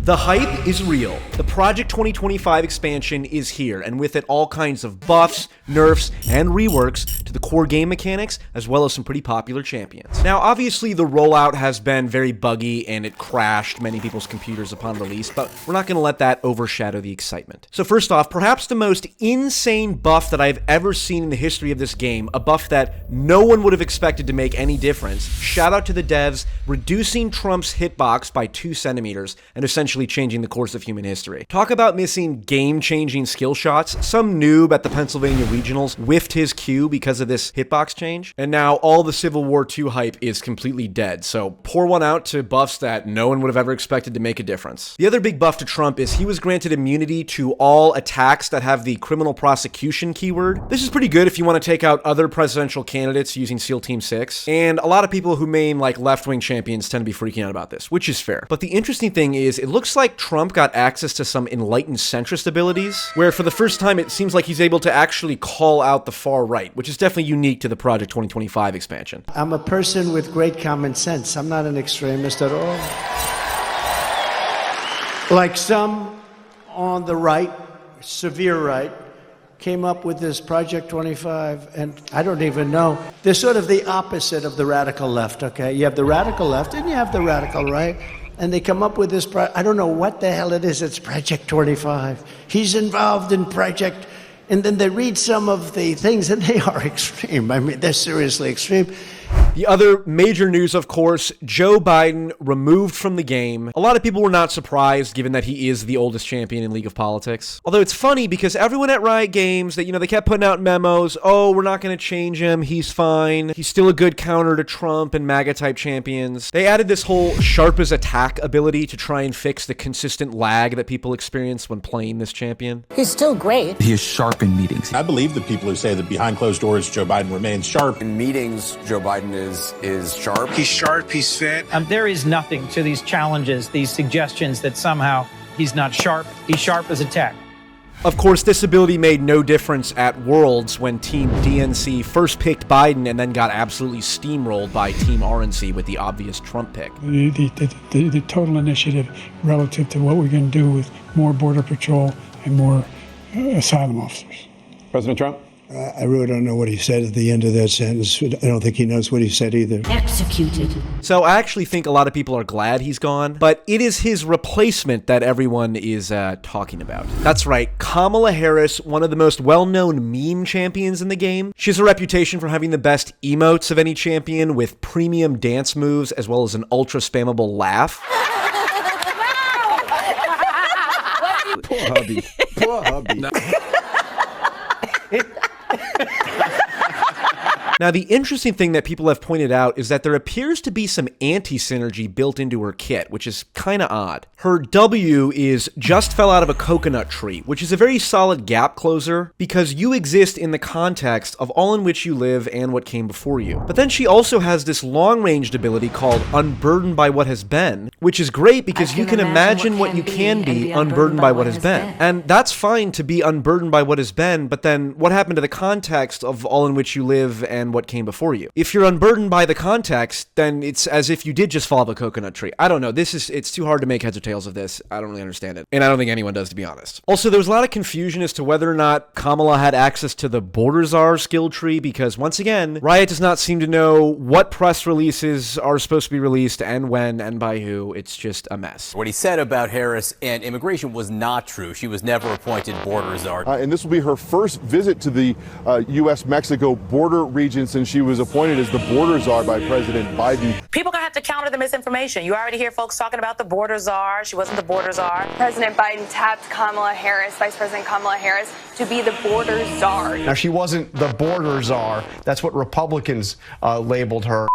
The hype is real. The Project 2025 expansion is here, and with it all kinds of buffs, nerfs, and reworks to the core game mechanics, as well as some pretty popular champions. Now, obviously, the rollout has been very buggy, and it crashed many people's computers upon release, but we're not going to let that overshadow the excitement. So first off, perhaps the most insane buff that I've ever seen in the history of this game, a buff that no one would have expected to make any difference. Shout out to the devs, reducing Trump's hitbox by 2 centimeters, and essentially changing the course of human history. Talk about missing game-changing skill shots. Some noob at the Pennsylvania Regionals whiffed his Q because of this hitbox change, and now all the Civil War II hype is completely dead, so pour one out to buffs that no one would have ever expected to make a difference. The other big buff to Trump is he was granted immunity to all attacks that have the criminal prosecution keyword. This is pretty good if you want to take out other presidential candidates using SEAL Team 6, and a lot of people who main like left-wing champions tend to be freaking out about this, which is fair. But the interesting thing is, it looks like Trump got access to some enlightened centrist abilities, where for the first time it seems like he's able to actually call out the far right, which is definitely unique to the Project 2025 expansion. I'm a person with great common sense. I'm not an extremist at all. Like some on the right, severe right, came up with this Project 25, and I don't even know. They're sort of the opposite of the radical left, okay? You have the radical left and you have the radical right, and they come up with this, I don't know what the hell it is, it's Project 25. He's involved in Project, and then they read some of the things, and they are extreme. I mean, they're seriously extreme. The other major news, of course, Joe Biden removed from the game. A lot of people were not surprised, given that he is the oldest champion in League of Politics. Although it's funny because everyone at Riot Games, that they kept putting out memos, oh, we're not going to change him, he's fine, he's still a good counter to Trump and MAGA-type champions. They added this whole sharp as attack ability to try and fix the consistent lag that people experience when playing this champion. He's still great. He is sharp in meetings. I believe the people who say that behind closed doors, Joe Biden remains sharp. In meetings, Joe Biden is sharp. He's sharp, he's fit. There is nothing to these challenges, these suggestions that somehow he's not sharp. He's sharp as a tack. Of course, this ability made no difference at Worlds when Team DNC first picked Biden and then got absolutely steamrolled by Team RNC with the obvious Trump pick. The total initiative relative to what we're going to do with more Border Patrol and more asylum officers. President Trump? I really don't know what he said at the end of that sentence. I don't think he knows what he said either. Executed. So I actually think a lot of people are glad he's gone, but it is his replacement that everyone is talking about. That's right, Kamala Harris, one of the most well-known meme champions in the game. She has a reputation for having the best emotes of any champion, with premium dance moves as well as an ultra-spammable laugh. Poor hubby. Poor hubby. No. Now, the interesting thing that people have pointed out is that there appears to be some anti-synergy built into her kit, which is kind of odd. Her W is just fell out of a coconut tree, which is a very solid gap closer because you exist in the context of all in which you live and what came before you. But then she also has this long-ranged ability called Unburdened by What Has Been, which is great because you can imagine what you can be unburdened by what has been. And that's fine to be unburdened by what has been, but then what happened to the context of all in which you live and what came before you? If you're unburdened by the context, then it's as if you did just fall off a coconut tree. I don't know. It's too hard to make heads or tails of this. I don't really understand it. And I don't think anyone does, to be honest. Also, there was a lot of confusion as to whether or not Kamala had access to the Border Czar skill tree, because once again, Riot does not seem to know what press releases are supposed to be released and when and by who. It's just a mess. What he said about Harris and immigration was not true. She was never appointed Border Czar. And this will be her first visit to the U.S.-Mexico border region since she was appointed as the border czar by President Biden. People gonna have to counter the misinformation. You already hear folks talking about the border czar. She wasn't the border czar. President Biden tapped Kamala Harris, Vice President Kamala Harris, to be the border czar. Now, she wasn't the border czar. That's what Republicans labeled her.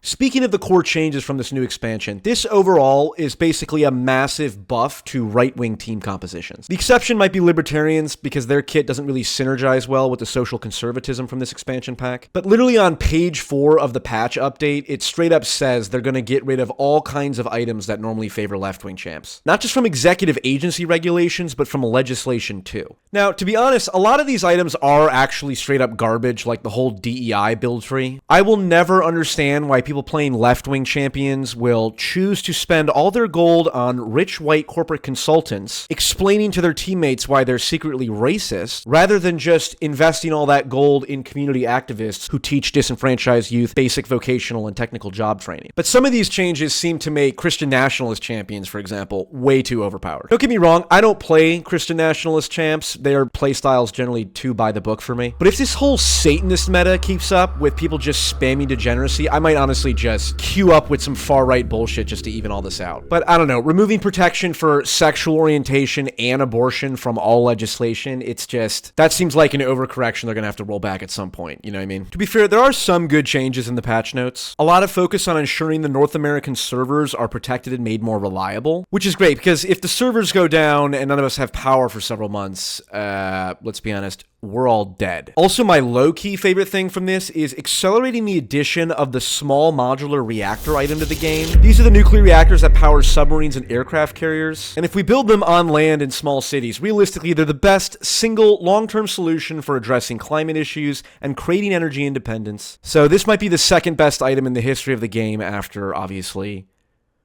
Speaking of the core changes from this new expansion, this overall is basically a massive buff to right-wing team compositions. The exception might be Libertarians, because their kit doesn't really synergize well with the social conservatism from this expansion pack. But literally on page 4 of the patch update, it straight up says they're going to get rid of all kinds of items that normally favor left-wing champs. Not just from executive agency regulations, but from legislation too. Now, to be honest, a lot of these items are actually straight up garbage, like the whole DEI build tree. I will never understand why people people playing left-wing champions will choose to spend all their gold on rich white corporate consultants explaining to their teammates why they're secretly racist, rather than just investing all that gold in community activists who teach disenfranchised youth basic vocational and technical job training. But some of these changes seem to make Christian nationalist champions, for example, way too overpowered. Don't get me wrong, I don't play Christian nationalist champs. Their playstyle's generally too by the book for me. But if this whole Satanist meta keeps up with people just spamming degeneracy, I might honestly just queue up with some far-right bullshit just to even all this out. But I don't know, removing protection for sexual orientation and abortion from all legislation, it's just, that seems like an overcorrection they're gonna have to roll back at some point, you know what I mean? To be fair, there are some good changes in the patch notes. A lot of focus on ensuring the North American servers are protected and made more reliable, which is great because if the servers go down and none of us have power for several months, let's be honest, we're all dead. Also, my low-key favorite thing from this is accelerating the addition of the small modular reactor item to the game. These are the nuclear reactors that power submarines and aircraft carriers, and if we build them on land in small cities, realistically, they're the best single long-term solution for addressing climate issues and creating energy independence. So this might be the second best item in the history of the game after, obviously,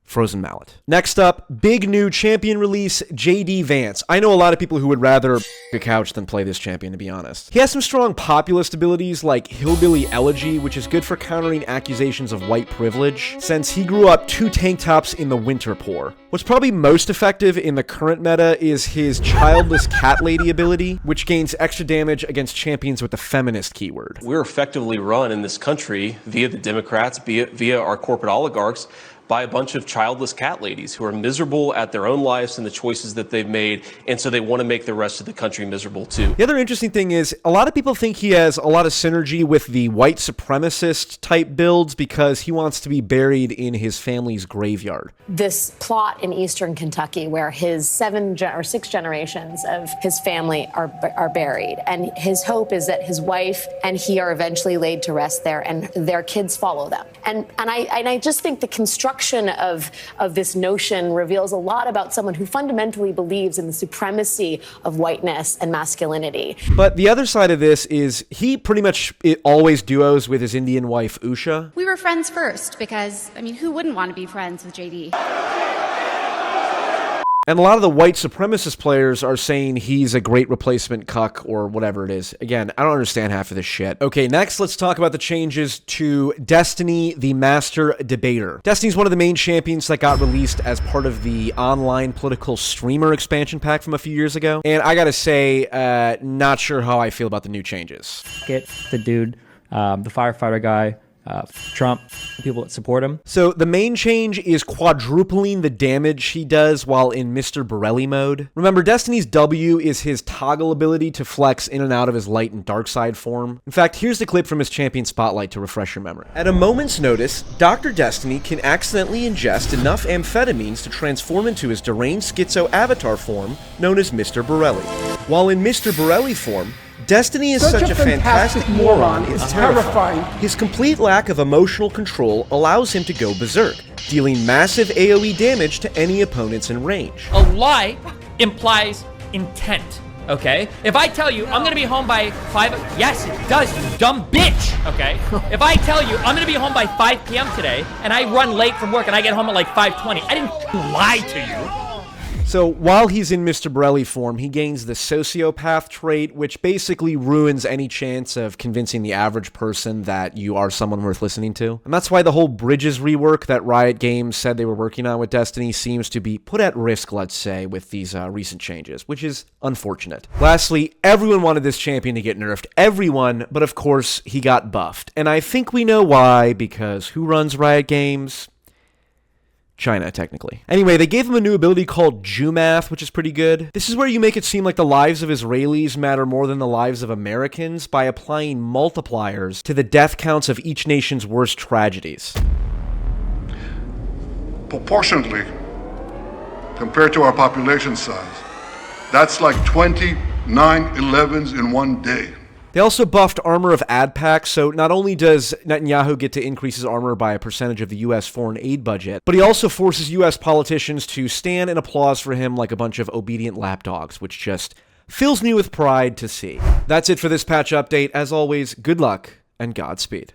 Frozen Mallet. Next up, big new champion release, JD Vance. I know a lot of people who would rather a couch than play this champion, to be honest. He has some strong populist abilities like Hillbilly Elegy, which is good for countering accusations of white privilege, since he grew up 2 tank tops in the winter poor. What's probably most effective in the current meta is his Childless Cat Lady ability, which gains extra damage against champions with the feminist keyword. We're effectively run in this country via the Democrats, via our corporate oligarchs, by a bunch of childless cat ladies who are miserable at their own lives and the choices that they've made, and so they want to make the rest of the country miserable too. The other interesting thing is, a lot of people think he has a lot of synergy with the white supremacist type builds because he wants to be buried in his family's graveyard. This plot in eastern Kentucky where his 7 or 6 generations of his family are buried, and his hope is that his wife and he are eventually laid to rest there and their kids follow them. And I just think the construction of this notion reveals a lot about someone who fundamentally believes in the supremacy of whiteness and masculinity. But the other side of this is he pretty much always duos with his Indian wife, Usha. We were friends first because, I mean, who wouldn't want to be friends with JD? And a lot of the white supremacist players are saying he's a great replacement cuck or whatever it is. Again, I don't understand half of this shit. Okay, next let's talk about the changes to Destiny, the Master Debater. Destiny's one of the main champions that got released as part of the online political streamer expansion pack from a few years ago. And I gotta say, not sure how I feel about the new changes. Get the dude, the firefighter guy, Trump, people that support him. So the main change is quadrupling the damage he does while in Mr. Borelli mode. Remember, Destiny's W is his toggle ability to flex in and out of his light and dark side form. In fact, here's the clip from his champion spotlight to refresh your memory. At a moment's notice, Dr. Destiny can accidentally ingest enough amphetamines to transform into his deranged schizo avatar form known as Mr. Borelli. While in Mr. Borelli form, Destiny is such a fantastic moron, it's terrifying. His complete lack of emotional control allows him to go berserk, dealing massive AoE damage to any opponents in range. A lie implies intent, okay? If I tell you I'm gonna be home by 5, yes, it does, you dumb bitch, okay? If I tell you I'm gonna be home by 5 p.m. today, and I run late from work and I get home at like 5:20, I didn't lie to you. So while he's in Mr. Borelli form, he gains the sociopath trait, which basically ruins any chance of convincing the average person that you are someone worth listening to. And that's why the whole Bridges rework that Riot Games said they were working on with Destiny seems to be put at risk, let's say, with these recent changes, which is unfortunate. Lastly, everyone wanted this champion to get nerfed. Everyone, but of course, he got buffed. And I think we know why, because who runs Riot Games? China, technically. Anyway, they gave him a new ability called Jumath, which is pretty good. This is where you make it seem like the lives of Israelis matter more than the lives of Americans by applying multipliers to the death counts of each nation's worst tragedies. Proportionately, compared to our population size, that's like 20 9/11s in one day. They also buffed Armor of AdPack, so not only does Netanyahu get to increase his armor by a percentage of the U.S. foreign aid budget, but he also forces U.S. politicians to stand in applause for him like a bunch of obedient lapdogs, which just fills me with pride to see. That's it for this patch update. As always, good luck and Godspeed.